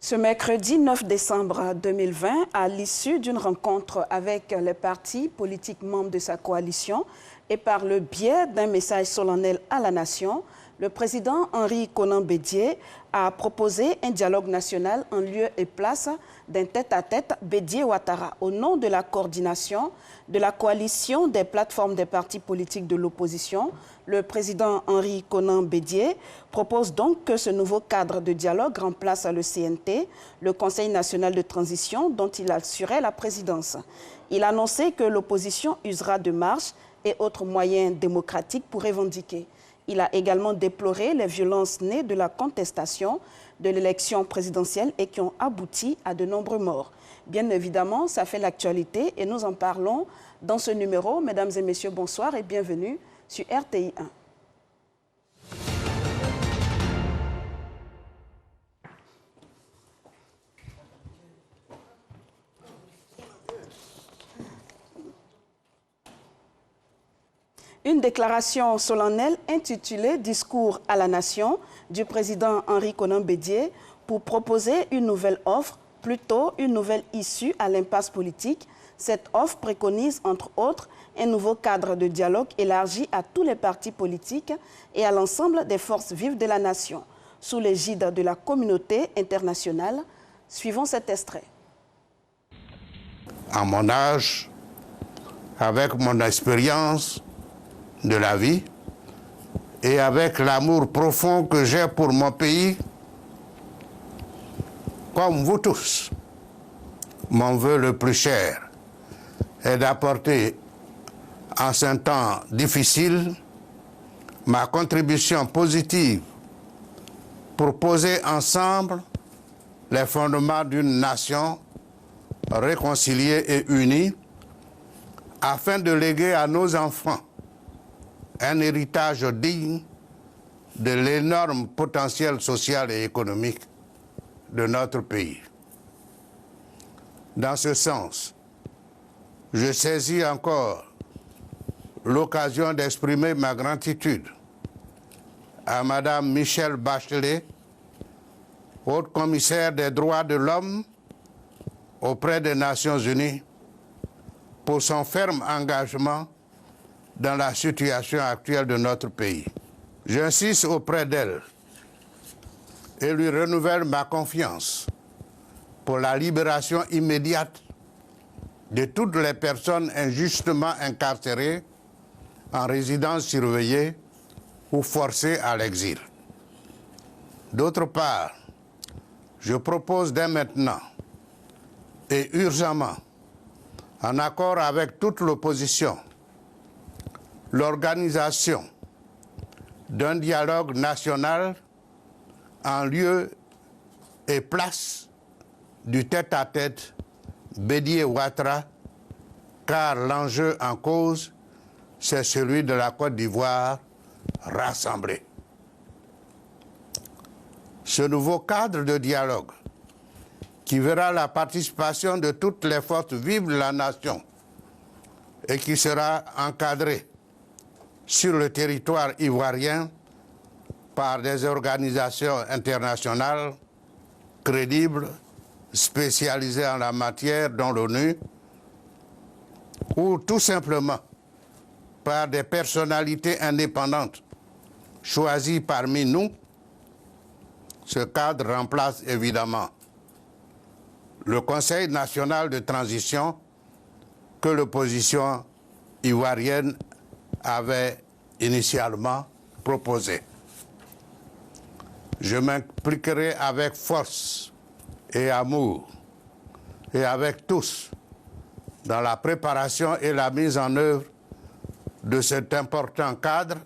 Ce mercredi 9 décembre 2020, à l'issue d'une rencontre avec les partis politiques membres de sa coalition et par le biais d'un message solennel à la nation, le président Henri Konan Bédié a proposé un dialogue national en lieu et place d'un tête-à-tête Bédié-Ouattara au nom de la coordination de la coalition des plateformes des partis politiques de l'opposition. Le président Henri Konan Bédié propose donc que ce nouveau cadre de dialogue remplace le CNT, le Conseil national de transition dont il assurait la présidence. Il a annoncé que l'opposition usera de marche et autres moyens démocratiques pour revendiquer. Il a également déploré les violences nées de la contestation de l'élection présidentielle et qui ont abouti à de nombreux morts. Bien évidemment, ça fait l'actualité et nous en parlons dans ce numéro. Mesdames et messieurs, bonsoir et bienvenue sur RTI 1. Une déclaration solennelle intitulée « Discours à la nation » du président Henri Konan Bédié pour proposer une nouvelle offre, plutôt une nouvelle issue à l'impasse politique. Cette offre préconise, entre autres, un nouveau cadre de dialogue élargi à tous les partis politiques et à l'ensemble des forces vives de la nation, sous l'égide de la communauté internationale. Suivons cet extrait. À mon âge, avec mon expérience de la vie et avec l'amour profond que j'ai pour mon pays, comme vous tous, mon vœu le plus cher est d'apporter en ce temps difficile ma contribution positive pour poser ensemble les fondements d'une nation réconciliée et unie afin de léguer à nos enfants un héritage digne de l'énorme potentiel social et économique de notre pays. Dans ce sens, je saisis encore l'occasion d'exprimer ma gratitude à Madame Michelle Bachelet, haute commissaire des droits de l'homme auprès des Nations Unies, pour son ferme engagement dans la situation actuelle de notre pays. J'insiste auprès d'elle et lui renouvelle ma confiance pour la libération immédiate de toutes les personnes injustement incarcérées en résidence surveillée ou forcées à l'exil. D'autre part, je propose dès maintenant et urgemment, en accord avec toute l'opposition, l'organisation d'un dialogue national en lieu et place du tête-à-tête Bédié-Ouattara, car l'enjeu en cause, c'est celui de la Côte d'Ivoire rassemblée. Ce nouveau cadre de dialogue, qui verra la participation de toutes les forces vives de la nation et qui sera encadré sur le territoire ivoirien par des organisations internationales crédibles, spécialisées en la matière, dont l'ONU, ou tout simplement par des personnalités indépendantes choisies parmi nous. Ce cadre remplace évidemment le Conseil national de transition que l'opposition ivoirienne avait initialement proposé. Je m'impliquerai avec force et amour et avec tous dans la préparation et la mise en œuvre de cet important cadre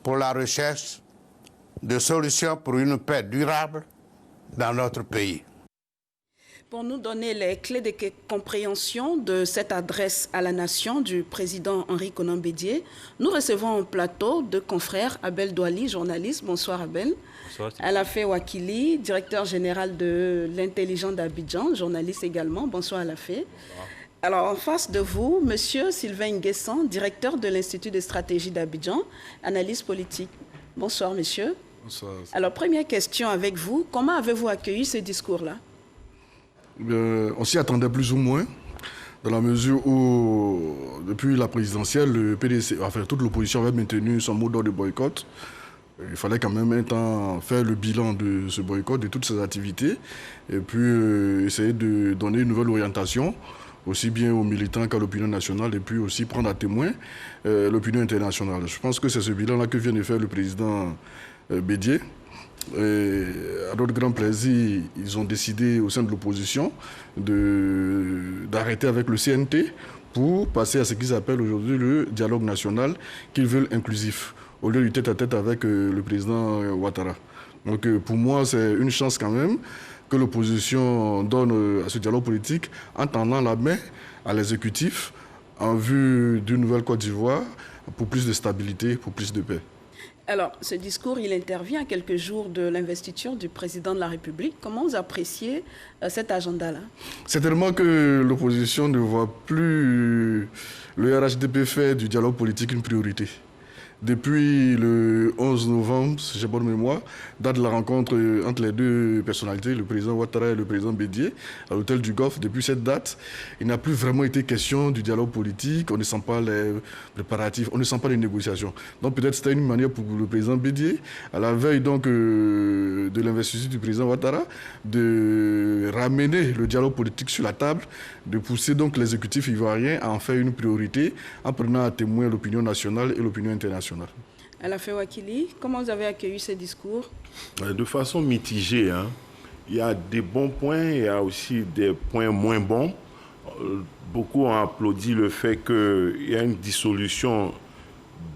pour la recherche de solutions pour une paix durable dans notre pays. Pour nous donner les clés de compréhension de cette adresse à la nation du président Henri Konan Bédié, nous recevons un plateau de confrères Abel Douali, journaliste. Bonsoir Abel. Bonsoir. Alafé Wakili, directeur général de l'Intelligent d'Abidjan, journaliste également. Bonsoir Alafé. Bonsoir. Alors en face de vous, monsieur Sylvain Nguessan, directeur de l'Institut de stratégie d'Abidjan, analyse politique. Bonsoir monsieur. Alors, première question avec vous, comment avez-vous accueilli ce discours-là? On s'y attendait plus ou moins, dans la mesure où, depuis la présidentielle, le PDC, enfin, toute l'opposition avait maintenu son mot d'ordre de boycott. Il fallait quand même un temps faire le bilan de ce boycott, de toutes ces activités, et puis essayer de donner une nouvelle orientation, aussi bien aux militants qu'à l'opinion nationale, et puis aussi prendre à témoin l'opinion internationale. Je pense que c'est ce bilan-là que vient de faire le président Bédié. Et à notre grand plaisir, ils ont décidé au sein de l'opposition d'arrêter avec le CNT pour passer à ce qu'ils appellent aujourd'hui le dialogue national qu'ils veulent inclusif, au lieu du tête-à-tête avec le président Ouattara. Donc pour moi, c'est une chance quand même que l'opposition donne à ce dialogue politique en tendant la main à l'exécutif en vue d'une nouvelle Côte d'Ivoire pour plus de stabilité, pour plus de paix. Alors, ce discours, il intervient à quelques jours de l'investiture du président de la République. Comment vous appréciez cet agenda-là? Certainement que l'opposition ne voit plus le RHDP faire du dialogue politique une priorité. Depuis le 11 novembre, si j'ai bonne mémoire, date de la rencontre entre les deux personnalités, le président Ouattara et le président Bédié, à l'hôtel du Golfe, depuis cette date, il n'a plus vraiment été question du dialogue politique, on ne sent pas les préparatifs, on ne sent pas les négociations. Donc peut-être c'était une manière pour le président Bédié, à la veille donc de l'investiture du président Ouattara, de ramener le dialogue politique sur la table, de pousser donc l'exécutif ivoirien à en faire une priorité en prenant à témoin l'opinion nationale et l'opinion internationale. Alain Wakili, comment vous avez accueilli ce discours? De façon mitigée. Il y a des bons points, il y a aussi des points moins bons. Beaucoup ont applaudi le fait qu'il y a une dissolution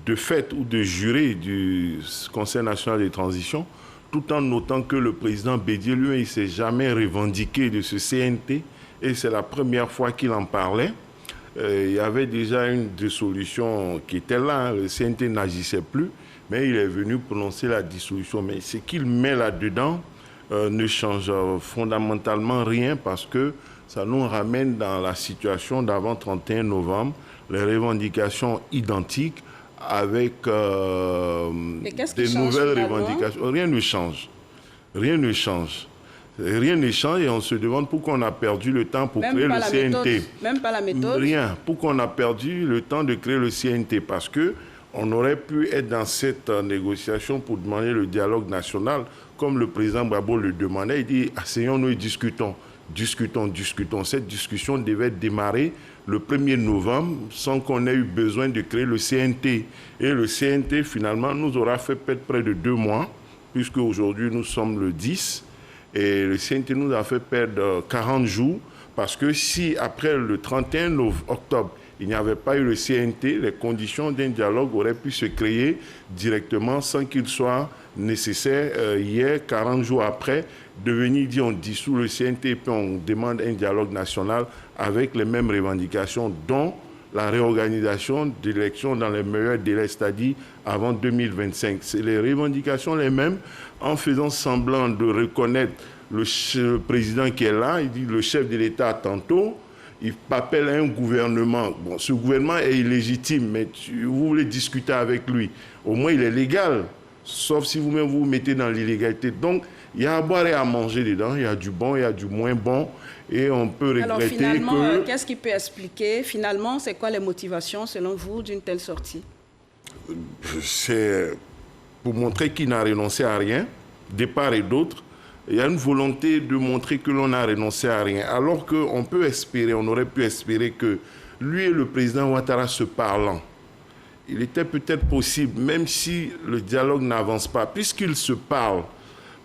de fait ou de juré du Conseil national de transition, tout en notant que le président Bédié, lui, il ne s'est jamais revendiqué de ce CNT et c'est la première fois qu'il en parlait. Il y avait déjà une dissolution qui était là, le CNT n'agissait plus, mais il est venu prononcer la dissolution. Mais ce qu'il met là-dedans ne change fondamentalement rien parce que ça nous ramène dans la situation d'avant 31 novembre, les revendications identiques avec des nouvelles revendications. Rien ne change. Rien ne change. Rien ne change et on se demande pourquoi on a perdu le temps pour créer le CNT. Même pas la méthode. Rien. Pourquoi on a perdu le temps de créer le CNT? Parce qu'on aurait pu être dans cette négociation pour demander le dialogue national, comme le président Gbagbo le demandait. Il dit, asseyons-nous et discutons. Discutons. Cette discussion devait démarrer le 1er novembre sans qu'on ait eu besoin de créer le CNT. Et le CNT, finalement, nous aura fait perdre près de 2 mois, puisque aujourd'hui nous sommes le 10. Et le CNT nous a fait perdre 40 jours parce que si après le 31 octobre, il n'y avait pas eu le CNT, les conditions d'un dialogue auraient pu se créer directement sans qu'il soit nécessaire, hier, 40 jours après, de venir dire on dissout le CNT et puis on demande un dialogue national avec les mêmes revendications, dont la réorganisation d'élections dans les meilleurs délais, c'est-à-dire avant 2025. C'est les revendications les mêmes, en faisant semblant de reconnaître le président qui est là. Il dit le chef de l'État tantôt, il appelle un gouvernement. Bon, ce gouvernement est illégitime, mais vous voulez discuter avec lui. Au moins, il est légal, sauf si vous-même vous mettez dans l'illégalité. Donc, il y a à boire et à manger dedans. Il y a du bon, il y a du moins bon. Et on peut regretter que... Alors finalement, qu'est-ce qui peut expliquer, finalement, c'est quoi les motivations, selon vous, d'une telle sortie? C'est pour montrer qu'il n'a renoncé à rien, de part et d'autre. Il y a une volonté de montrer que l'on a renoncé à rien. Alors qu'on peut espérer, on aurait pu espérer que lui et le président Ouattara se parlant, il était peut-être possible, même si le dialogue n'avance pas, puisqu'ils se parlent.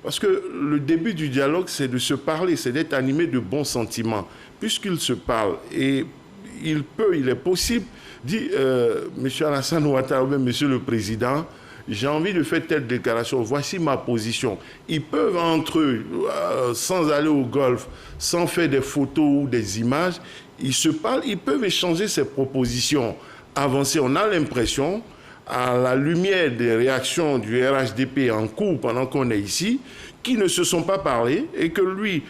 Parce que le début du dialogue, c'est de se parler, c'est d'être animé de bons sentiments. Puisqu'ils se parlent, et il est possible, dit M. Alassane Ouattara, ou bien M. le Président, j'ai envie de faire telle déclaration, voici ma position. Ils peuvent entre eux, sans aller au golf, sans faire des photos ou des images, ils se parlent, ils peuvent échanger ces propositions avancées. On a l'impression, à la lumière des réactions du RHDP en cours pendant qu'on est ici, qui ne se sont pas parlé et que lui,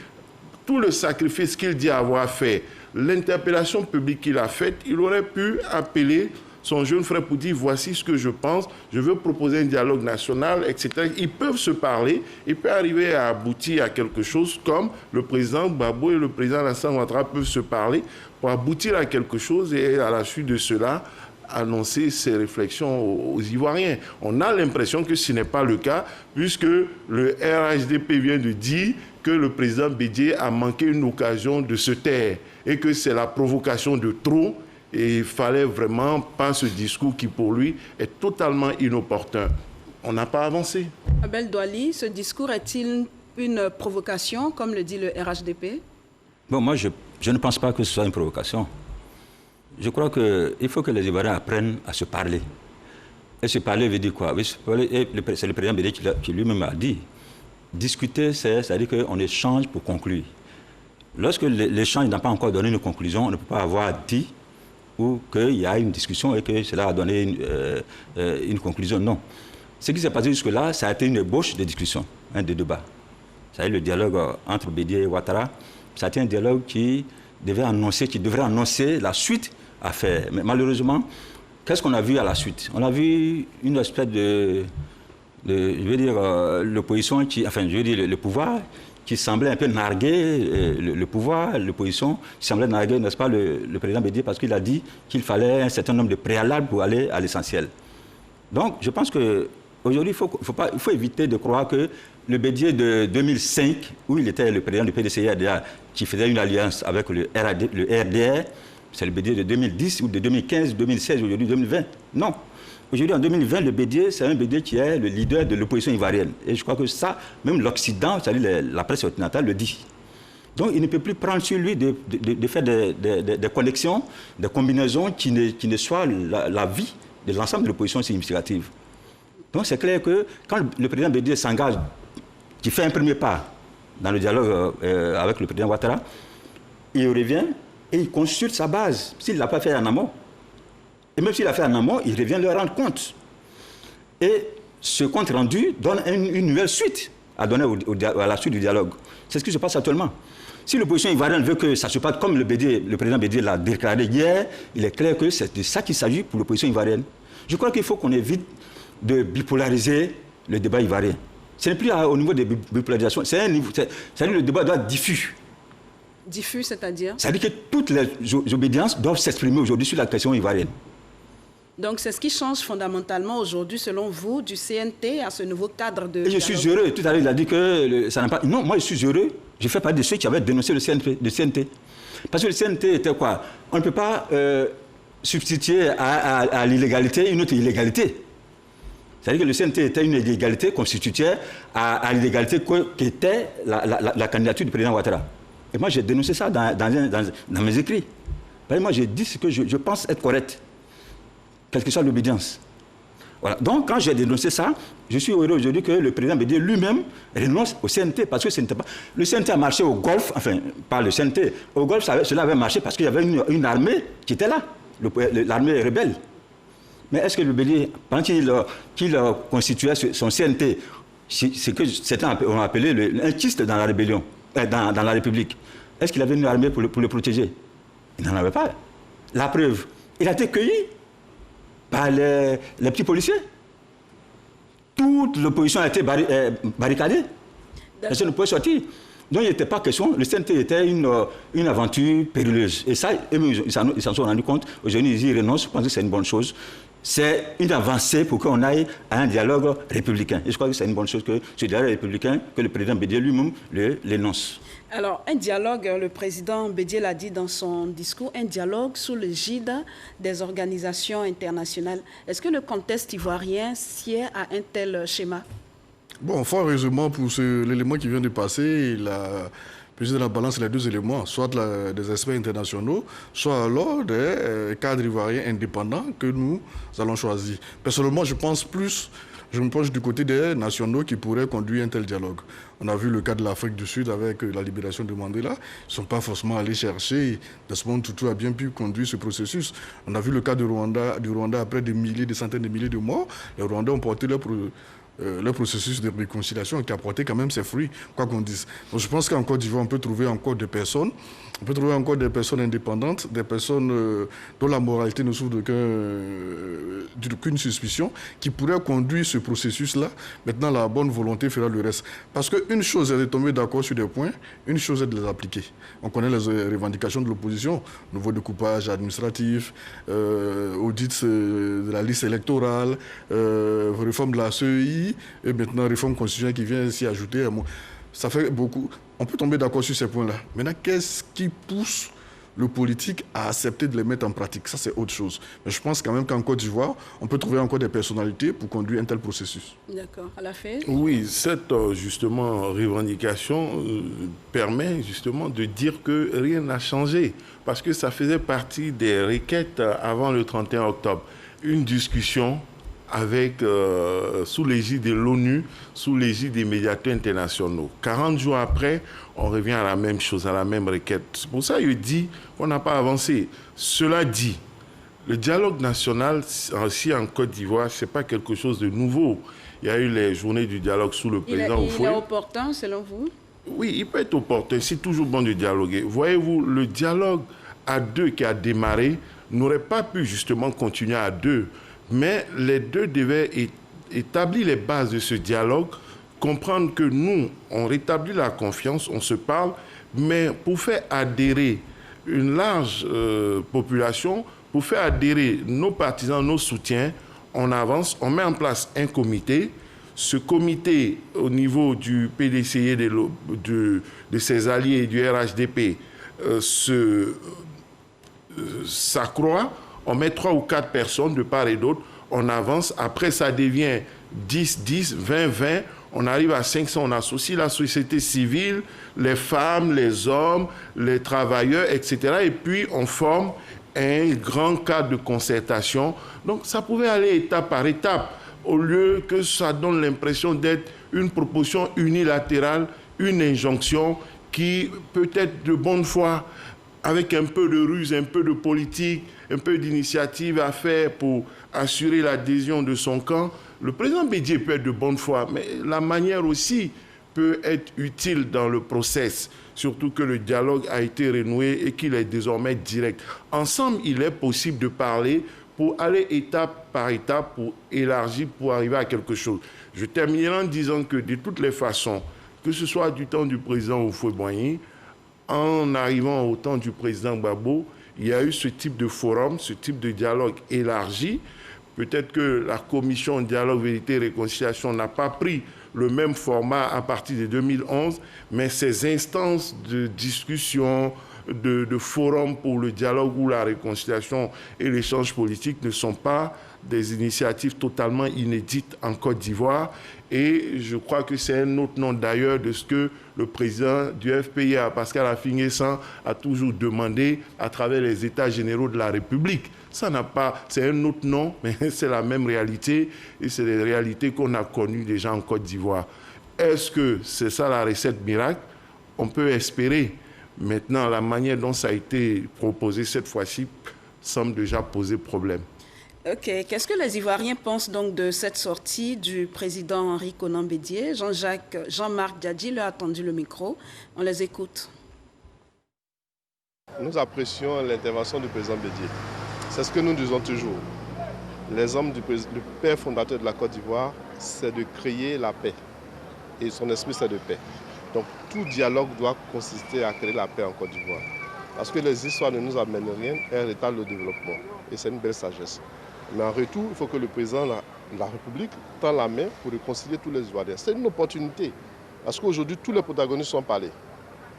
tout le sacrifice qu'il dit avoir fait, l'interpellation publique qu'il a faite, il aurait pu appeler son jeune frère pour dire voici ce que je pense, je veux proposer un dialogue national, etc. Ils peuvent se parler, ils peuvent arriver à aboutir à quelque chose comme le président Gbagbo et le président Alassane Ouattara peuvent se parler pour aboutir à quelque chose et à la suite de cela, annoncer ses réflexions aux Ivoiriens. On a l'impression que ce n'est pas le cas puisque le RHDP vient de dire que le président Bédié a manqué une occasion de se taire et que c'est la provocation de trop et il fallait vraiment pas ce discours qui pour lui est totalement inopportun. On n'a pas avancé. Abel Douali, ce discours est-il une provocation comme le dit le RHDP? Bon, moi je ne pense pas que ce soit une provocation. Je crois qu'il faut que les Ivoiriens apprennent à se parler. Et se parler veut dire quoi? C'est le président Bédié qui lui-même a dit. Discuter, c'est-à-dire qu'on échange pour conclure. Lorsque l'échange n'a pas encore donné une conclusion, on ne peut pas avoir dit ou qu'il y a une discussion et que cela a donné une conclusion. Non. Ce qui s'est passé jusque-là, ça a été une ébauche de discussion, de débat. C'est-à-dire le dialogue entre Bédié et Ouattara, ça a été un dialogue qui devrait annoncer la suite à faire. Mais malheureusement, qu'est-ce qu'on a vu à la suite? On a vu une espèce je veux dire, l'opposition, le pouvoir qui semblait un peu narguer le pouvoir, l'opposition qui semblait narguer, n'est-ce pas, le président Bédié, parce qu'il a dit qu'il fallait un certain nombre de préalables pour aller à l'essentiel. Donc, je pense qu'aujourd'hui, il faut éviter de croire que le Bédié de 2005, où il était le président du PDCI-RDA, qui faisait une alliance avec le RDR, c'est le Bédié de 2010 ou de 2015, 2016, aujourd'hui 2020. Non. Aujourd'hui, en 2020, le Bédié, c'est un Bédié qui est le leader de l'opposition ivoirienne. Et je crois que ça, même l'Occident, c'est-à-dire la presse occidentale, le dit. Donc, il ne peut plus prendre sur lui de faire des connexions, des combinaisons qui ne soient la vie de l'ensemble de l'opposition significative. Donc, c'est clair que quand le président Bédié s'engage, qui fait un premier pas dans le dialogue avec le président Ouattara, il revient et il consulte sa base, s'il ne l'a pas fait en amont. Et même s'il l'a fait en amont, il revient leur rendre compte. Et ce compte rendu donne une nouvelle suite à donner à la suite du dialogue. C'est ce qui se passe actuellement. Si l'opposition ivoirienne veut que ça se passe comme le président Bédié l'a déclaré hier, il est clair que c'est de ça qu'il s'agit pour l'opposition ivoirienne. Je crois qu'il faut qu'on évite de bipolariser le débat ivoirien. Ce n'est plus au niveau des bipolarisations, c'est-à-dire le débat doit être diffus. Diffus, c'est-à-dire? C'est-à-dire que toutes les obédiences doivent s'exprimer aujourd'hui sur la question ivoirienne. Donc, c'est ce qui change fondamentalement aujourd'hui, selon vous, du CNT à ce nouveau cadre de... Et je suis heureux. Tout à l'heure, il a dit que ça n'a pas... Non, moi, je suis heureux. Je fais partie de ceux qui avaient dénoncé le CNT. Parce que le CNT était quoi? On ne peut pas substituer à l'illégalité une autre illégalité. C'est-à-dire que le CNT était une illégalité constituée à l'illégalité qu'était la candidature du président Ouattara. Et moi, j'ai dénoncé ça dans mes écrits. Moi, j'ai dit ce que je pense être correct, quelle que soit l'obédience. Voilà. Donc, quand j'ai dénoncé ça, je suis heureux aujourd'hui que le président Bédié lui-même renonce au CNT, parce que ce n'était pas... Le CNT a marché au Golfe, enfin, pas le CNT, au Golfe, cela avait marché parce qu'il y avait une armée qui était là, l'armée rebelle. Mais est-ce que le Bédié, pendant qu'il constituait son CNT, c'est que certains ont appelé un kyste dans la rébellion, dans la République, est-ce qu'il avait une armée pour le protéger? Il n'en avait pas. La preuve, il a été cueilli par les petits policiers. Toute l'opposition a été barricadée. Personne ne pouvait sortir. Donc il n'était pas question, le CNT était une aventure périleuse. Et ça, ils s'en sont rendus compte. Aujourd'hui, ils y renoncent, je pense que c'est une bonne chose. C'est une avancée pour qu'on aille à un dialogue républicain. Et je crois que c'est une bonne chose que ce dialogue républicain, que le président Bédié lui-même l'énonce. Alors, un dialogue, le président Bédié l'a dit dans son discours, un dialogue sous l'égide des organisations internationales. Est-ce que le contexte ivoirien sied à un tel schéma? Bon, fort heureusement pour l'élément qui vient de passer, il a pesé dans la balance les deux éléments, soit des experts internationaux, soit alors des cadres ivoiriens indépendants que nous allons choisir. Personnellement, je me penche du côté des nationaux qui pourraient conduire un tel dialogue. On a vu le cas de l'Afrique du Sud avec la libération de Mandela. Ils ne sont pas forcément allés chercher. Desmond Tutu a bien pu conduire ce processus. On a vu le cas du Rwanda après des centaines de milliers de morts. Les Rwandais ont porté leur processus de réconciliation qui a porté quand même ses fruits, quoi qu'on dise. Donc je pense qu'en Côte d'Ivoire, on peut trouver encore des personnes On peut trouver encore des personnes indépendantes, des personnes dont la moralité ne souffre d'aucune suspicion, qui pourraient conduire ce processus-là. Maintenant, la bonne volonté fera le reste. Parce qu'une chose est de tomber d'accord sur des points, une chose est de les appliquer. On connaît les revendications de l'opposition, nouveau découpage administratif, audit de la liste électorale, réforme de la CEI, et maintenant réforme constitutionnelle qui vient s'y ajouter. Ça fait beaucoup. On peut tomber d'accord sur ces points-là. Maintenant, qu'est-ce qui pousse le politique à accepter de les mettre en pratique? Ça, c'est autre chose. Mais je pense quand même qu'en Côte d'Ivoire, on peut trouver encore des personnalités pour conduire un tel processus. D'accord. À la fin. Oui, cette justement revendication permet justement de dire que rien n'a changé. Parce que ça faisait partie des requêtes avant le 31 octobre. Une discussion avec, sous l'égide de l'ONU, sous l'égide des médiateurs internationaux. 40 jours après, on revient à la même chose, à la même requête. C'est pour ça que je dis qu'on n'a pas avancé. Cela dit, le dialogue national, ici en Côte d'Ivoire, ce n'est pas quelque chose de nouveau. Il y a eu les journées du dialogue sous le président Oufoué. Il est opportun, selon vous? Oui, il peut être opportun. C'est toujours bon de dialoguer. Voyez-vous, le dialogue à deux qui a démarré n'aurait pas pu justement continuer à deux. Mais les deux devaient établir les bases de ce dialogue, comprendre que nous, on rétablit la confiance, on se parle, mais pour faire adhérer une large population, pour faire adhérer nos partisans, nos soutiens, on avance, on met en place un comité. Ce comité, au niveau du PDCI de ses alliés du RHDP, s'accroît. On met 3 ou 4 personnes de part et d'autre, on avance. Après, ça devient 10, 10, 20, 20. On arrive à 500, on associe la société civile, les femmes, les hommes, les travailleurs, etc. Et puis, on forme un grand cadre de concertation. Donc, ça pouvait aller étape par étape, au lieu que ça donne l'impression d'être une proposition unilatérale, une injonction qui peut être de bonne foi, avec un peu de ruse, un peu de politique, un peu d'initiative à faire pour assurer l'adhésion de son camp. Le président Bédié peut être de bonne foi, mais la manière aussi peut être utile dans le process, surtout que le dialogue a été renoué et qu'il est désormais direct. Ensemble, il est possible de parler pour aller étape par étape, pour élargir, pour arriver à quelque chose. Je terminerai en disant que de toutes les façons, que ce soit du temps du président Houphouët-Boigny, en arrivant au temps du président Gbagbo, il y a eu ce type de forum, ce type de dialogue élargi. Peut-être que la commission dialogue, vérité et réconciliation n'a pas pris le même format à partir de 2011, mais ces instances de discussion, de forum pour le dialogue ou la réconciliation et l'échange politique ne sont pas des initiatives totalement inédites en Côte d'Ivoire. Et je crois que c'est un autre nom d'ailleurs de ce que le président du FPIA, Pascal Affi-N'Guessan, a toujours demandé à travers les États généraux de la République. Ça n'a pas, c'est un autre nom, mais c'est la même réalité et c'est des réalités qu'on a connues déjà en Côte d'Ivoire. Est-ce que c'est ça la recette miracle? On peut espérer. Maintenant, la manière dont ça a été proposé cette fois-ci semble déjà poser problème. Ok. Qu'est-ce que les Ivoiriens pensent donc de cette sortie du président Henri Konan Bédié? Jean-Marc Diadji leur a tendu le micro. On les écoute. Nous apprécions l'intervention du président Bédié. C'est ce que nous disons toujours. Les hommes du père fondateur de la Côte d'Ivoire, c'est de créer la paix. Et son esprit, c'est de paix. Donc tout dialogue doit consister à créer la paix en Côte d'Ivoire. Parce que les histoires ne nous amènent rien, elles retardent le développement. Et c'est une belle sagesse. Mais en retour, il faut que le président de la République tende la main pour réconcilier tous les Ivoiriens. C'est une opportunité. Parce qu'aujourd'hui, tous les protagonistes sont parlés.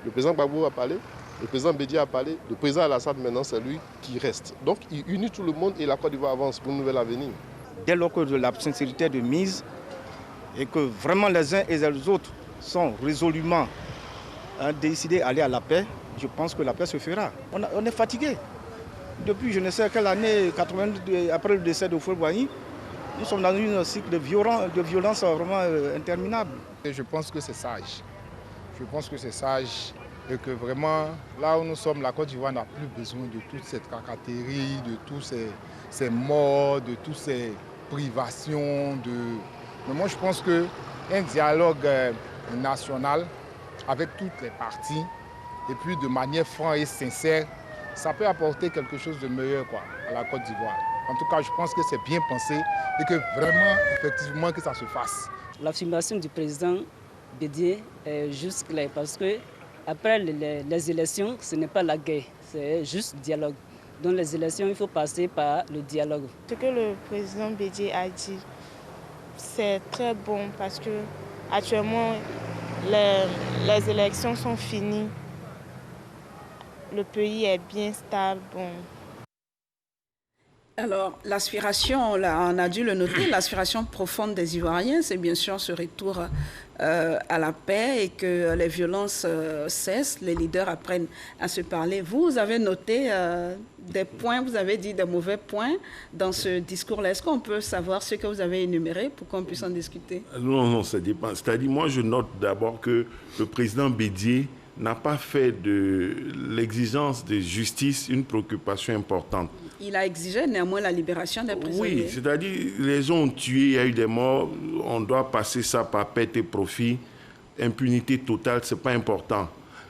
Le président Gbagbo a parlé, le président Bédié a parlé, le président Alassane maintenant, c'est lui qui reste. Donc il unit tout le monde et la Côte d'Ivoire avance pour un nouvel avenir. Dès lors que la sincérité de mise et que vraiment les uns et les autres sont résolument décidés d'aller à la paix, je pense que la paix se fera. On est fatigué. Depuis je ne sais quelle année, 82, après le décès de Houphouët-Boigny, nous sommes dans un cycle de violence vraiment interminable. Et je pense que c'est sage. Je pense que c'est sage et que vraiment, là où nous sommes, la Côte d'Ivoire n'a plus besoin de toute cette cacatérie, de tous ces morts, de toutes ces privations. Mais moi, je pense qu'un dialogue national avec toutes les parties et puis de manière franche et sincère, ça peut apporter quelque chose de meilleur à la Côte d'Ivoire. En tout cas, je pense que c'est bien pensé et que vraiment, effectivement, que ça se fasse. L'affirmation du président Bédié est juste claire parce que après les élections, ce n'est pas la guerre, c'est juste dialogue. Dans les élections, il faut passer par le dialogue. Ce que le président Bédié a dit, c'est très bon parce que actuellement, les élections sont finies. Le pays est bien stable. Bon. Alors, l'aspiration, on a dû le noter, l'aspiration profonde des Ivoiriens, c'est bien sûr ce retour à la paix et que les violences cessent, les leaders apprennent à se parler. Vous avez noté des points, vous avez dit des mauvais points dans ce discours-là. Est-ce qu'on peut savoir ce que vous avez énuméré pour qu'on puisse en discuter? Non, ça dépend. C'est-à-dire, moi, je note d'abord que le président Bédié n'a pas fait de l'exigence de justice une préoccupation importante. Il a exigé néanmoins la libération des prisonniers. Oui, c'est-à-dire les gens ont tué, il y a eu des morts, on doit passer ça par perte et profit. Impunité totale, ce n'est pas important.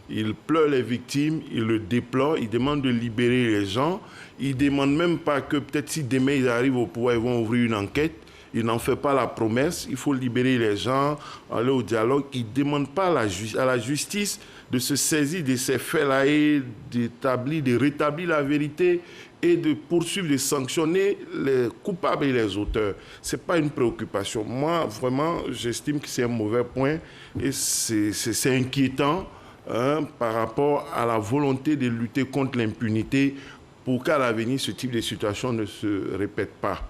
Il pleure les victimes, il le déplore, il demande de libérer les gens. Il ne demande même pas que peut-être si demain ils arrivent au pouvoir, ils vont ouvrir une enquête. Il n'en fait pas la promesse, il faut libérer les gens, aller au dialogue. Il ne demande pas à la justice de se saisir de ces faits-là et de rétablir la vérité et de poursuivre, de sanctionner les coupables et les auteurs. Ce n'est pas une préoccupation. Moi, vraiment, j'estime que c'est un mauvais point et c'est inquiétant par rapport à la volonté de lutter contre l'impunité pour qu'à l'avenir, ce type de situation ne se répète pas.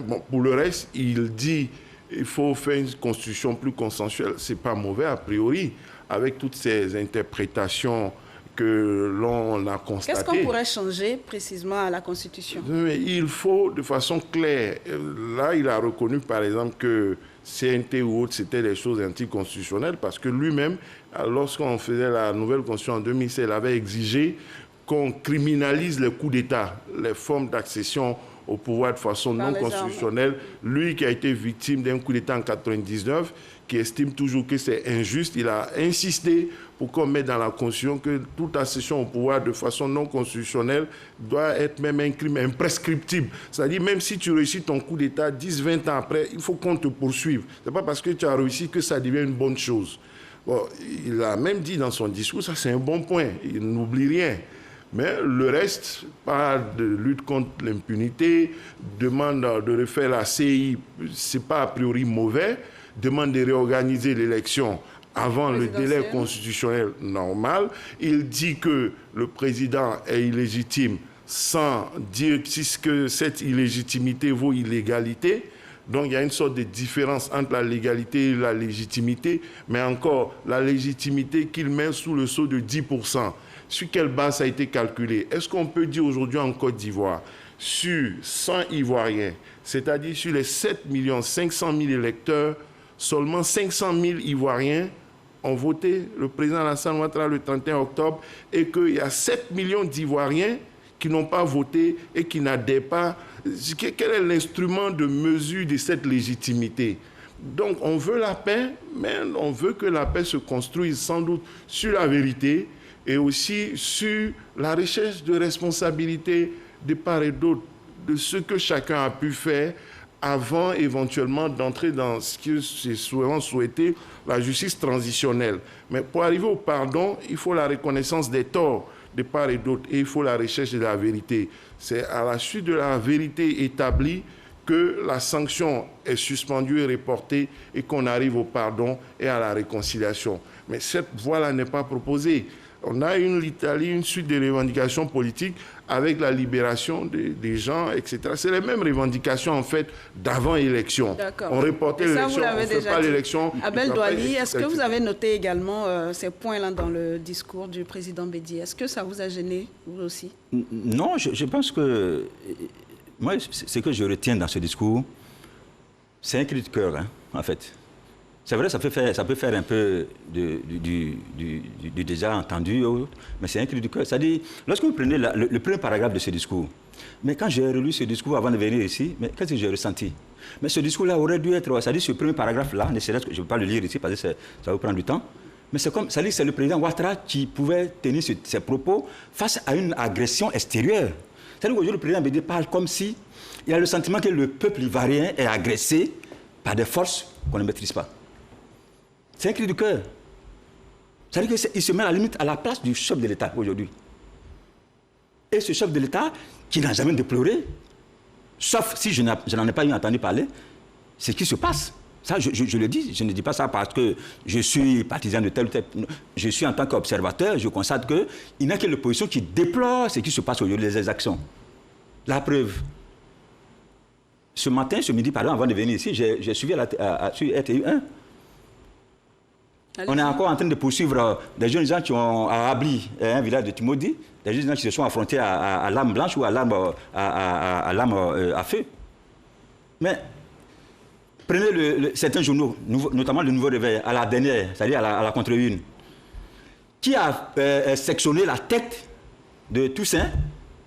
Bon, pour le reste, il dit qu'il faut faire une constitution plus consensuelle. Ce n'est pas mauvais a priori, avec toutes ces interprétations que l'on a constatées. Qu'est-ce qu'on pourrait changer précisément à la Constitution? Il faut de façon claire. Là, il a reconnu par exemple que CNT ou autre, c'était des choses anticonstitutionnelles parce que lui-même, lorsqu'on faisait la nouvelle Constitution en 2016, il avait exigé qu'on criminalise les coups d'État, les formes d'accession au pouvoir de façon non constitutionnelle. Lui qui a été victime d'un coup d'État en 1999, qui estime toujours que c'est injuste, il a insisté pour qu'on mette dans la Constitution que toute accession au pouvoir de façon non constitutionnelle doit être même un crime imprescriptible. C'est-à-dire même si tu réussis ton coup d'État 10-20 ans après, il faut qu'on te poursuive. Ce n'est pas parce que tu as réussi que ça devient une bonne chose. Bon, il a même dit dans son discours, ça c'est un bon point, il n'oublie rien. Mais le reste, pas de lutte contre l'impunité, demande de refaire la CI, ce n'est pas a priori mauvais, demande de réorganiser l'élection avant le délai constitutionnel normal. Il dit que le président est illégitime sans dire que cette illégitimité vaut illégalité. Donc il y a une sorte de différence entre la légalité et la légitimité, mais encore la légitimité qu'il met sous le sceau de 10%. Sur quelle base ça a été calculé? Est-ce qu'on peut dire aujourd'hui en Côte d'Ivoire, sur 100 Ivoiriens, c'est-à-dire sur les 7 500 000 électeurs, seulement 500 000 Ivoiriens ont voté le président Alassane Ouattara le 31 octobre et qu'il y a 7 millions d'Ivoiriens qui n'ont pas voté et qui n'adhèrent pas? Quel est l'instrument de mesure de cette légitimité? Donc on veut la paix, mais on veut que la paix se construise sans doute sur la vérité et aussi sur la recherche de responsabilité de part et d'autre, de ce que chacun a pu faire avant éventuellement d'entrer dans ce que c'est souvent souhaité, la justice transitionnelle. Mais pour arriver au pardon, il faut la reconnaissance des torts de part et d'autre et il faut la recherche de la vérité. C'est à la suite de la vérité établie que la sanction est suspendue et reportée et qu'on arrive au pardon et à la réconciliation. Mais cette voie-là n'est pas proposée. On a une suite de revendications politiques avec la libération des gens, etc. C'est les mêmes revendications, en fait, d'avant-élection. On reportait l'élection, on ne fait pas l'élection. Abel Douali, est-ce que vous avez noté également ces points-là dans le discours du président Bédié? Est-ce que ça vous a gêné, vous aussi? Non, je pense que... Moi, ce que je retiens dans ce discours, c'est un cri de cœur, en fait. C'est vrai, ça peut faire un peu du déjà entendu, mais c'est un cri du cœur. C'est-à-dire, lorsque vous prenez le premier paragraphe de ce discours, mais quand j'ai relu ce discours avant de venir ici, mais qu'est-ce que j'ai ressenti? Mais ce discours-là aurait dû être, c'est-à-dire ce premier paragraphe-là, je ne vais pas le lire ici parce que ça va prendre du temps, Mais c'est comme, c'est le président Ouattara qui pouvait tenir ses propos face à une agression extérieure. C'est-à-dire qu'aujourd'hui, le président Bédié parle comme si il a le sentiment que le peuple ivoirien est agressé par des forces qu'on ne maîtrise pas. C'est un cri du cœur. C'est-à-dire qu'il se met à la limite à la place du chef de l'État aujourd'hui. Et ce chef de l'État, qui n'a jamais déploré, sauf si je n'en ai pas entendu parler, c'est ce qui se passe. Ça, je le dis, je ne dis pas ça parce que je suis partisan de tel ou tel. Je suis en tant qu'observateur, je constate qu'il n'y a que l'opposition qui déplore ce qui se passe aujourd'hui, les exactions. La preuve. Ce matin, ce midi, pardon, avant de venir ici, j'ai suivi sur RTU 1. On est encore en train de poursuivre des jeunes gens qui ont à Abli, un village de Timodi, des jeunes gens qui se sont affrontés à l'arme blanche ou à l'arme à feu. Mais prenez certains journaux, notamment le Nouveau Réveil, à la dernière, c'est-à-dire à la contre-une, qui a sectionné la tête de Toussaint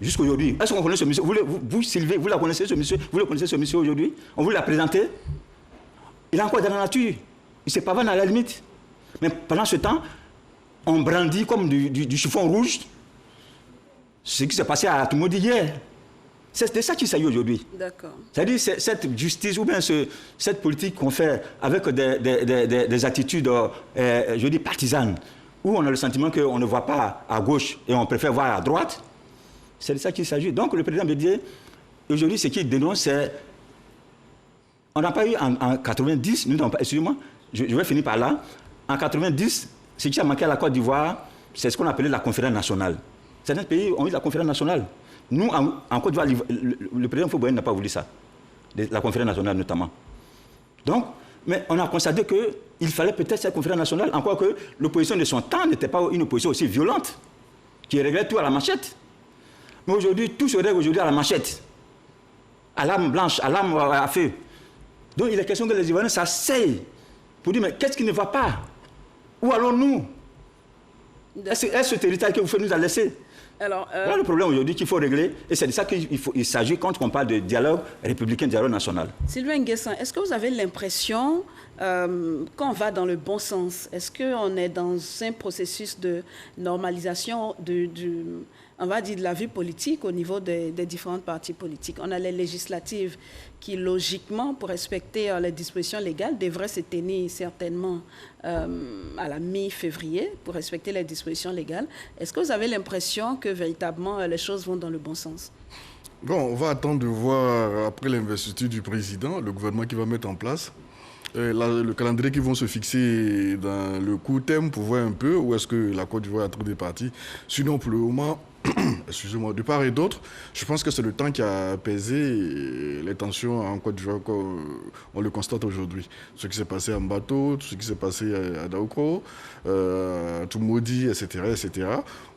jusqu'aujourd'hui. Est-ce qu'on connaît ce monsieur? Vous, Sylvie, vous la connaissez ce monsieur? Vous le connaissez ce monsieur aujourd'hui? On vous l'a présenté? Il est encore dans la nature. Il se pavane à la limite. Mais pendant ce temps, on brandit comme du chiffon rouge ce qui s'est passé à Timodi hier. C'est de ça qu'il s'agit aujourd'hui. D'accord. C'est-à-dire cette justice ou bien cette politique qu'on fait avec des attitudes, je dis, partisanes, où on a le sentiment qu'on ne voit pas à gauche et on préfère voir à droite, c'est de ça qu'il s'agit. Donc le président Bédié, aujourd'hui, ce qu'il dénonce, c'est... On n'a pas eu en 90, excusez-moi, je vais finir par là. En 90, ce qui a manqué à la Côte d'Ivoire, c'est ce qu'on appelait la conférence nationale. Certains pays ont eu la conférence nationale. Nous, en Côte d'Ivoire, le président Fouboyen n'a pas voulu ça. La conférence nationale notamment. Donc, mais on a constaté qu'il fallait peut-être cette conférence nationale, encore que l'opposition de son temps n'était pas une opposition aussi violente, qui réglait tout à la machette. Mais aujourd'hui, tout se règle aujourd'hui à la machette, à l'arme blanche, à l'arme à feu. Donc il est question que les Ivoiriens s'asseyent pour dire, mais qu'est-ce qui ne va pas? Où allons-nous? Est-ce ce territoire que vous faites nous a laissé? Alors, voilà le problème aujourd'hui qu'il faut régler, et c'est de ça qu'il s'agit quand on parle de dialogue républicain, dialogue national. Sylvain Nguessan, est-ce que vous avez l'impression qu'on va dans le bon sens? Est-ce qu'on est dans un processus de normalisation on va dire, de la vie politique au niveau des différentes partis politiques? On a les législatives qui, logiquement, pour respecter les dispositions légales, devraient se tenir certainement à la mi-février pour respecter les dispositions légales. Est-ce que vous avez l'impression que, véritablement, les choses vont dans le bon sens? Bon, on va attendre de voir, après l'investiture du président, le gouvernement qui va mettre en place, le calendrier qu'ils vont se fixer dans le court terme pour voir un peu où est-ce que la Côte d'Ivoire a trop des partis. Sinon, pour le moment, excusez-moi, de part et d'autre, je pense que c'est le temps qui a apaisé les tensions en Côte d'Ivoire comme on le constate aujourd'hui. Ce qui s'est passé en bateau, ce qui s'est passé à Daoukro, Toumoudi, etc., etc.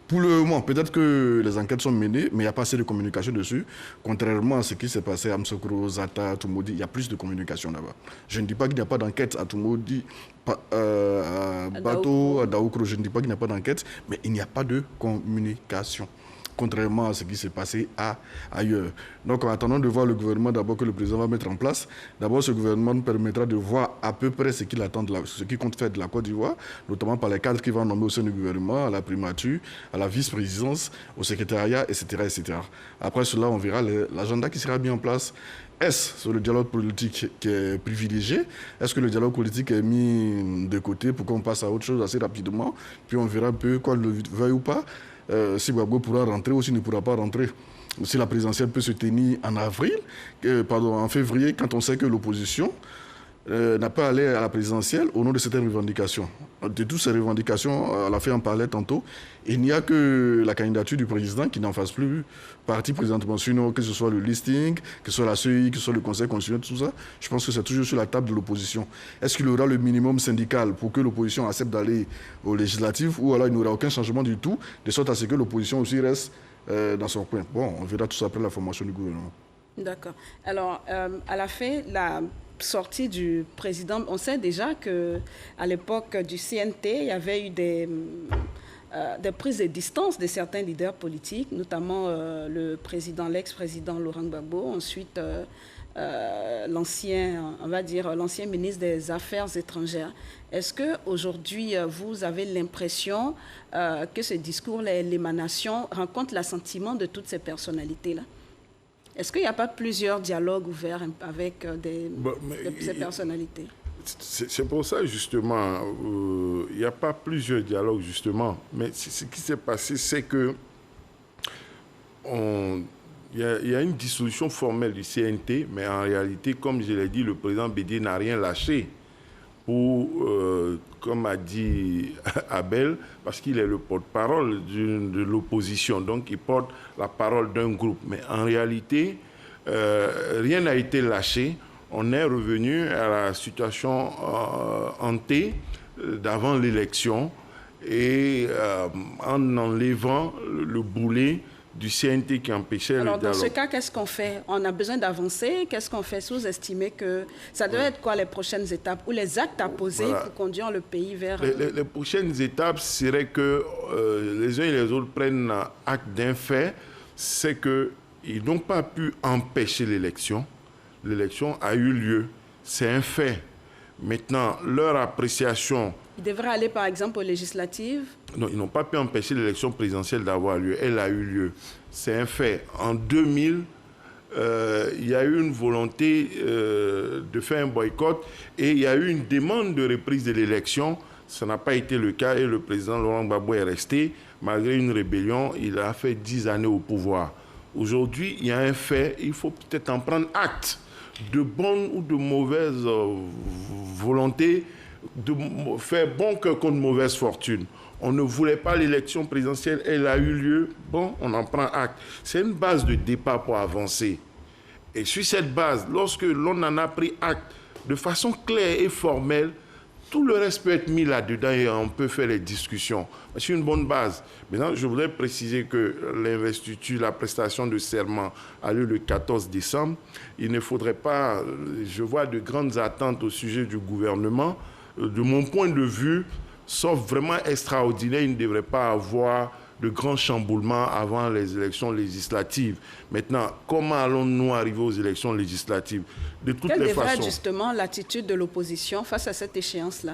Pour le moment, peut-être que les enquêtes sont menées, mais il n'y a pas assez de communication dessus. Contrairement à ce qui s'est passé à Msokro, Zata, Toumoudi, il y a plus de communication là-bas. Je ne dis pas qu'il n'y a pas d'enquête à Toumoudi, à Bateau, à Daoukro, je ne dis pas qu'il n'y a pas d'enquête, mais il n'y a pas de communication. Contrairement à ce qui s'est passé ailleurs. Donc, en attendant de voir le gouvernement d'abord que le président va mettre en place, d'abord ce gouvernement nous permettra de voir à peu près ce qu'il attend, ce qu'il compte faire de la Côte d'Ivoire, notamment par les cadres qu'il va nommer au sein du gouvernement, à la primature, à la vice-présidence, au secrétariat, etc., etc. Après cela, on verra l'agenda qui sera mis en place. Est-ce sur le dialogue politique qui est privilégié? Est-ce que le dialogue politique est mis de côté pour qu'on passe à autre chose assez rapidement? Puis on verra un peu quoi le veuille ou pas. Si Gbagbo pourra rentrer ou s'il ne pourra pas rentrer. Si la présidentielle peut se tenir en février, quand on sait que l'opposition n'a pas allé à la présidentielle au nom de certaines revendications. De toutes ces revendications, on a fait en parler tantôt, il n'y a que la candidature du président qui n'en fasse plus partie présentement. Sinon, que ce soit le listing, que ce soit la CEI, que ce soit le Conseil constitutionnel, tout ça, je pense que c'est toujours sur la table de l'opposition. Est-ce qu'il y aura le minimum syndical pour que l'opposition accepte d'aller aux législatives, ou alors il n'y aura aucun changement du tout, de sorte à ce que l'opposition aussi reste dans son coin? Bon, on verra tout ça après la formation du gouvernement. D'accord. Alors, à la fin, la sortie du président, on sait déjà qu'à l'époque du CNT, il y avait eu des prises de distance de certains leaders politiques, notamment l'ex-président Laurent Gbagbo, ensuite l'ancien ministre des Affaires étrangères. Est-ce qu'aujourd'hui, vous avez l'impression que ce discours, l'émanation, rencontre l'assentiment de toutes ces personnalités-là? Est-ce qu'il n'y a pas plusieurs dialogues ouverts avec ces personnalités? C'est pour ça, justement, il n'y a pas plusieurs dialogues, justement. Mais ce qui s'est passé, c'est que il y a une dissolution formelle du CNT, mais en réalité, comme je l'ai dit, le président Bédié n'a rien lâché pour, comme a dit Abel, parce qu'il est le porte-parole de l'opposition, donc il porte la parole d'un groupe. Mais en réalité, rien n'a été lâché. On est revenu à la situation hantée d'avant l'élection et en enlevant le boulet du CNT qui empêchait le dialogue. Alors, dans ce cas, qu'est-ce qu'on fait? On a besoin d'avancer. Qu'est-ce qu'on fait? Sous-estimer que ça doit être quoi les prochaines étapes ou les actes à poser pour conduire le pays vers... Les prochaines étapes seraient que les uns et les autres prennent acte d'un fait, c'est qu'ils n'ont pas pu empêcher l'élection. L'élection a eu lieu. C'est un fait. Maintenant, leur appréciation... Ils devraient aller, par exemple, aux législatives? Non, ils n'ont pas pu empêcher l'élection présidentielle d'avoir lieu. Elle a eu lieu. C'est un fait. En 2000, il y a eu une volonté de faire un boycott et il y a eu une demande de reprise de l'élection. Ça n'a pas été le cas et le président Laurent Gbagbo est resté. Malgré une rébellion, il a fait 10 années au pouvoir. Aujourd'hui, il y a un fait. Il faut peut-être en prendre acte. De bonne ou de mauvaise volonté, de faire bon cœur contre mauvaise fortune. On ne voulait pas l'élection présidentielle, elle a eu lieu, bon, on en prend acte. C'est une base de départ pour avancer. Et sur cette base, lorsque l'on en a pris acte de façon claire et formelle, tout le reste peut être mis là-dedans et on peut faire les discussions. C'est une bonne base. Maintenant, je voudrais préciser que l'investiture, la prestation de serment a lieu le 14 décembre. Il ne faudrait pas, je vois de grandes attentes au sujet du gouvernement. De mon point de vue, sauf vraiment extraordinaire, il ne devrait pas avoir de grands chamboulements avant les élections législatives. Maintenant, comment allons-nous arriver aux élections législatives? De toutes les façons. Quelle devrait être justement l'attitude de l'opposition face à cette échéance-là?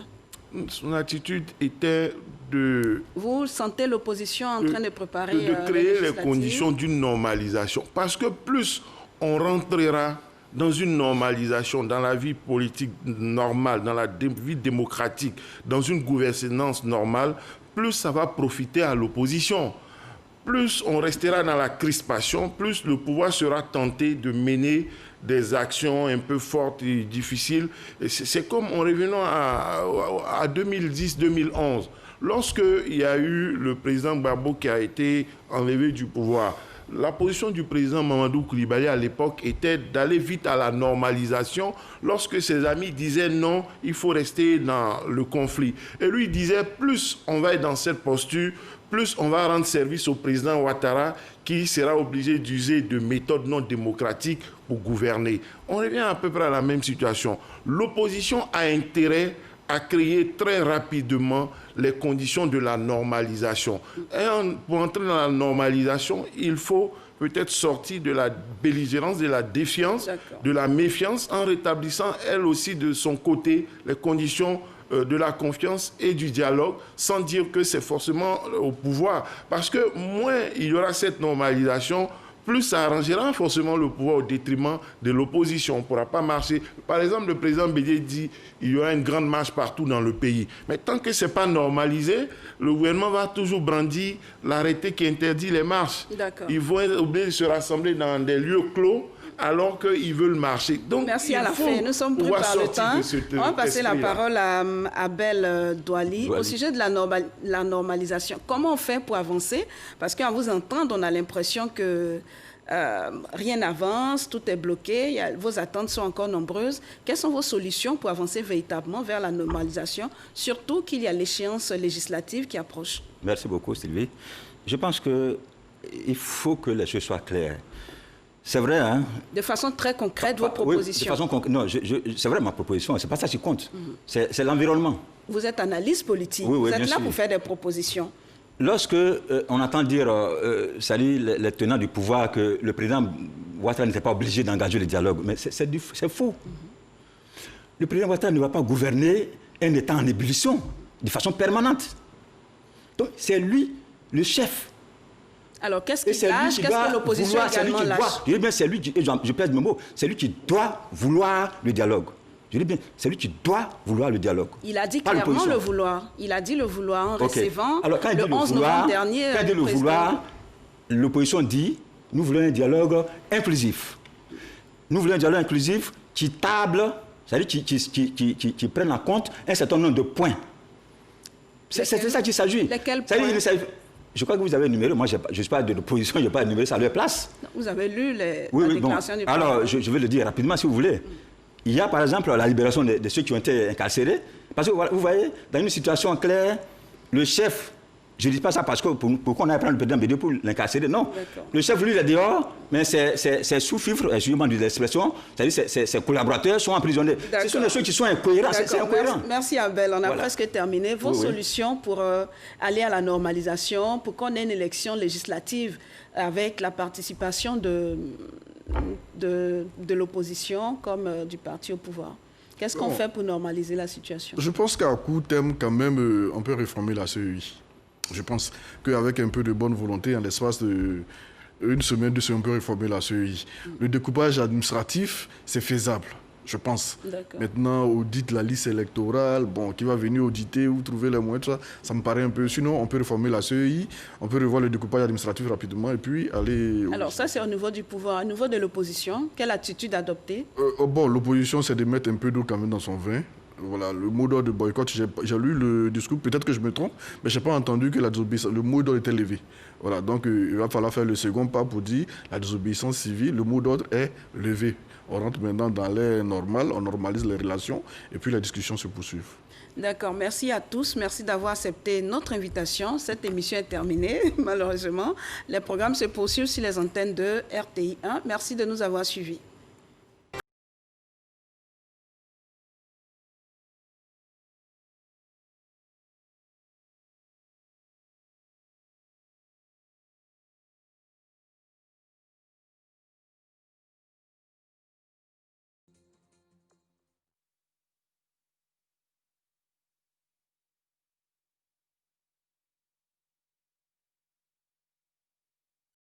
Son attitude était de... Vous sentez l'opposition en train de préparer... De créer les conditions d'une normalisation. Parce que plus on rentrera dans une normalisation, dans la vie politique normale, dans la vie démocratique, dans une gouvernance normale, plus ça va profiter à l'opposition. Plus on restera dans la crispation, plus le pouvoir sera tenté de mener des actions un peu fortes et difficiles. C'est comme en revenant à 2010-2011, lorsqu'il y a eu le président Gbagbo qui a été enlevé du pouvoir. La position du président Mamadou Coulibaly à l'époque était d'aller vite à la normalisation lorsque ses amis disaient non, il faut rester dans le conflit. Et lui disait plus on va être dans cette posture, plus on va rendre service au président Ouattara qui sera obligé d'user de méthodes non démocratiques pour gouverner. On revient à peu près à la même situation. L'opposition a intérêt à créer très rapidement les conditions de la normalisation. Et pour entrer dans la normalisation, il faut peut-être sortir de la belligérance, de la défiance, de la méfiance, en rétablissant elle aussi de son côté les conditions de la confiance et du dialogue, sans dire que c'est forcément au pouvoir. Parce que moins il y aura cette normalisation, plus ça arrangera forcément le pouvoir au détriment de l'opposition. On ne pourra pas marcher. Par exemple, le président Bédié dit qu'il y aura une grande marche partout dans le pays. Mais tant que ce n'est pas normalisé, le gouvernement va toujours brandir l'arrêté qui interdit les marches. Ils vont être obligés de se rassembler dans des lieux clos alors qu'ils veulent marcher. Donc, merci à la fin. Nous sommes pris par le temps. On va passer la parole à Abel Douali au sujet de la normalisation. Comment on fait pour avancer? Parce qu'à vous entendre, on a l'impression que rien n'avance, tout est bloqué, vos attentes sont encore nombreuses. Quelles sont vos solutions pour avancer véritablement vers la normalisation, surtout qu'il y a l'échéance législative qui approche? Merci beaucoup, Sylvie. Je pense qu'il faut que les choses soient claires. C'est vrai, hein? De façon très concrète, vos propositions. Oui, de façon concrète. Non, c'est vrai ma proposition, c'est pas ça qui compte. C'est l'environnement. Vous êtes analyste politique, oui, vous êtes là sûr. pour faire des propositions. lorsque on entend dire, les tenants du pouvoir, que le président Ouattara n'était pas obligé d'engager le dialogue, mais c'est faux. Le président Ouattara ne va pas gouverner un État en ébullition de façon permanente. Donc c'est lui le chef. Alors qu'est-ce qu'il lâche? Qu'est-ce que l'opposition également lâche? Je dis bien, c'est lui, je pèse mes mots, c'est lui qui doit vouloir le dialogue. Je dis bien, c'est lui qui doit vouloir le dialogue. Il a dit clairement le vouloir. Il a dit le vouloir en recevant alors, quand le 11 novembre dernier. Quand il dit le vouloir, l'opposition dit, nous voulons un dialogue inclusif. Nous voulons un dialogue inclusif qui table, c'est-à-dire qui prenne en compte un certain nombre de points. C'est ça qu'il s'agit. Lesquels points? Je crois que vous avez énuméré, moi je ne suis pas de l'opposition, je n'ai pas énuméré ça à leur place. Vous avez lu la déclaration du président. Alors, je vais le dire rapidement si vous voulez. Il y a par exemple la libération de ceux qui ont été incarcérés. Parce que vous voyez, dans une situation claire, le chef, je ne dis pas ça parce que pourquoi on a pris le président Bédié pour l'incarcérer, non. Le chef, lui, il est dehors, mais c'est sous-fifre, excusez-moi de l'expression, c'est-à-dire ses collaborateurs sont emprisonnés. Ce sont des choses qui sont incohérentes, c'est incohérent. Merci Abel, on a presque terminé. Vos solutions pour aller à la normalisation, pour qu'on ait une élection législative avec la participation de l'opposition comme du parti au pouvoir. Qu'est-ce qu'on fait pour normaliser la situation? Je pense qu'à court terme, quand même, on peut réformer la CEI. Je pense qu'avec un peu de bonne volonté, en l'espace d'une semaine, 2 semaines, on peut réformer la CEI. Le découpage administratif, c'est faisable, je pense. Maintenant, audite la liste électorale, bon, qui va venir auditer ou trouver les moyens, ça me paraît un peu... Sinon, on peut réformer la CEI, on peut revoir le découpage administratif rapidement et puis aller... Alors ça, c'est au niveau du pouvoir. Au niveau de l'opposition, quelle attitude adopter? Bon, l'opposition, c'est de mettre un peu d'eau quand même dans son vin. Voilà, le mot d'ordre de boycott, j'ai lu le discours, peut-être que je me trompe, mais je n'ai pas entendu que le mot d'ordre était levé. Voilà, donc il va falloir faire le second pas pour dire la désobéissance civile, le mot d'ordre est levé. On rentre maintenant dans l'ère normale, on normalise les relations et puis la discussion se poursuit. D'accord, merci à tous. Merci d'avoir accepté notre invitation. Cette émission est terminée, malheureusement. Les programmes se poursuivent sur les antennes de RTI 1. Merci de nous avoir suivis.